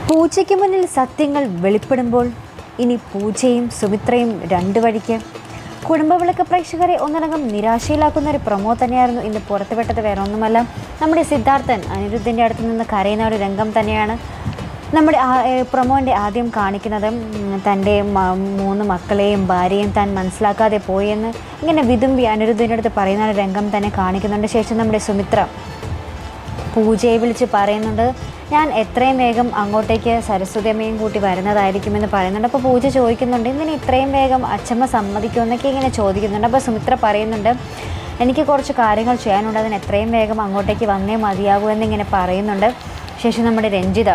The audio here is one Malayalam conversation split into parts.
പൂജയ്ക്ക് മുന്നിൽ സത്യങ്ങൾ വെളിപ്പെടുമ്പോൾ ഇനി പൂജയും സുമിത്രയും രണ്ടു വഴിക്ക്. കുടുംബവിളക്ക് പ്രേക്ഷകരെ ഒന്നടങ്കം നിരാശയിലാക്കുന്ന ഒരു പ്രൊമോ തന്നെയായിരുന്നു ഇന്ന് പുറത്തുവിട്ടത്. വേറെ ഒന്നുമല്ല, നമ്മുടെ സിദ്ധാർത്ഥൻ അനിരുദ്ധിൻ്റെ അടുത്ത് നിന്ന് കരയുന്ന ഒരു രംഗം തന്നെയാണ് നമ്മുടെ പ്രൊമോൻ്റെ ആദ്യം കാണിക്കുന്നത്. തൻ്റെ 3 മക്കളെയും ഭാര്യയും താൻ മനസ്സിലാക്കാതെ പോയെന്ന് ഇങ്ങനെ വിതുമ്പി അനിരുദ്ധിൻ്റെ അടുത്ത് പറയുന്ന ഒരു രംഗം തന്നെ കാണിക്കുന്നുണ്ട്. ശേഷം നമ്മുടെ സുമിത്ര പൂജയെ വിളിച്ച് പറയുന്നുണ്ട്, ഞാൻ എത്രയും വേഗം അങ്ങോട്ടേക്ക് സരസ്വതി അമ്മയും കൂട്ടി വരുന്നതായിരിക്കുമെന്ന് പറയുന്നുണ്ട്. അപ്പോൾ പൂജ ചോദിക്കുന്നുണ്ട്, ഇതിന് ഇത്രയും വേഗം അച്ഛമ്മ സമ്മതിക്കുമെന്നൊക്കെ ഇങ്ങനെ ചോദിക്കുന്നുണ്ട്. അപ്പോൾ സുമിത്ര പറയുന്നുണ്ട്, എനിക്ക് കുറച്ച് കാര്യങ്ങൾ ചെയ്യാനുണ്ട്, അതിന് എത്രയും വേഗം അങ്ങോട്ടേക്ക് വന്നേ മതിയാകൂ എന്നിങ്ങനെ പറയുന്നുണ്ട്. ശേഷം നമ്മുടെ രഞ്ജിത,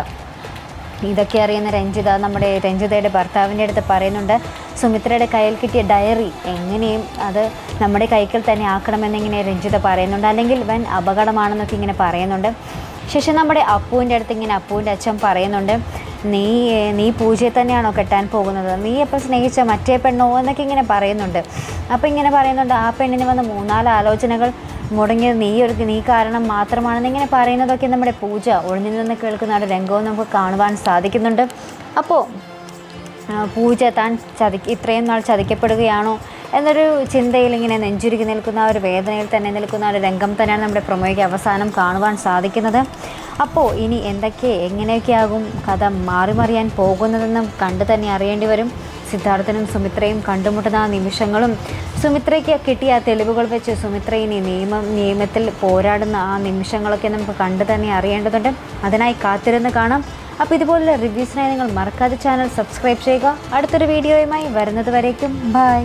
ഇതൊക്കെ അറിയുന്ന രഞ്ജിത നമ്മുടെ രഞ്ജിതയുടെ ഭർത്താവിൻ്റെ അടുത്ത് പറയുന്നുണ്ട്, സുമിത്രയുടെ കയ്യിൽ കിട്ടിയ ഡയറി എങ്ങനെയും അത് നമ്മുടെ കൈക്കൽ തന്നെ ആക്കണമെന്നിങ്ങനെ രഞ്ജിത പറയുന്നുണ്ട്, അല്ലെങ്കിൽ വൻ അപകടമാണെന്നൊക്കെ ഇങ്ങനെ പറയുന്നുണ്ട്. ശേഷം നമ്മുടെ അപ്പുവിൻ്റെ അടുത്ത് ഇങ്ങനെ അപ്പുവിൻ്റെ അച്ഛൻ പറയുന്നുണ്ട്, നീ പൂജയെ തന്നെയാണോ കെട്ടാൻ പോകുന്നത്, നീ എപ്പോൾ സ്നേഹിച്ച മറ്റേ പെണ്ണോ എന്നൊക്കെ ഇങ്ങനെ പറയുന്നുണ്ട്. അപ്പോൾ ഇങ്ങനെ പറയുന്നുണ്ട്, ആ പെണ്ണിന് വന്ന് 3-4 ആലോചനകൾ മുടങ്ങിയത് നീ കാരണം മാത്രമാണെന്ന് ഇങ്ങനെ പറയുന്നതൊക്കെ നമ്മുടെ പൂജ ഒഴിഞ്ഞു നിന്ന് കേൾക്കുന്ന ഒരു രംഗവും നമുക്ക് കാണുവാൻ സാധിക്കുന്നുണ്ട്. അപ്പോൾ പൂജ താൻ ഇത്രയും നാൾ ചതിക്കപ്പെടുകയാണോ എന്നൊരു ചിന്തയിൽ ഇങ്ങനെ നെഞ്ചുരുക്കി നിൽക്കുന്ന ഒരു വേദനയിൽ തന്നെ നിൽക്കുന്ന ഒരു രംഗം തന്നെയാണ് നമ്മുടെ പ്രൊമോയ്ക്ക് അവസാനം കാണുവാൻ സാധിക്കുന്നത്. അപ്പോൾ ഇനി എങ്ങനെയൊക്കെയാകും കഥ മാറിമറിയാൻ പോകുന്നതെന്നും കണ്ടു തന്നെ അറിയേണ്ടി വരും. സിദ്ധാർത്ഥനും സുമിത്രയും കണ്ടുമുട്ടുന്ന ആ നിമിഷങ്ങളും സുമിത്രയ്ക്ക് കിട്ടിയ തെളിവുകൾ വെച്ച് സുമിത്ര ഇനി നിയമത്തിൽ പോരാടുന്ന ആ നിമിഷങ്ങളൊക്കെ നമുക്ക് കണ്ടു തന്നെ അറിയേണ്ടതുണ്ട്. അതിനായി കാത്തിരുന്ന് കാണാം. അപ്പോൾ ഇതുപോലുള്ള റിവ്യൂസിനായി നിങ്ങൾ മറക്കാതെ ചാനൽ സബ്സ്ക്രൈബ് ചെയ്യുക. അടുത്തൊരു വീഡിയോയുമായി വരുന്നത് വരേക്കും ബൈ.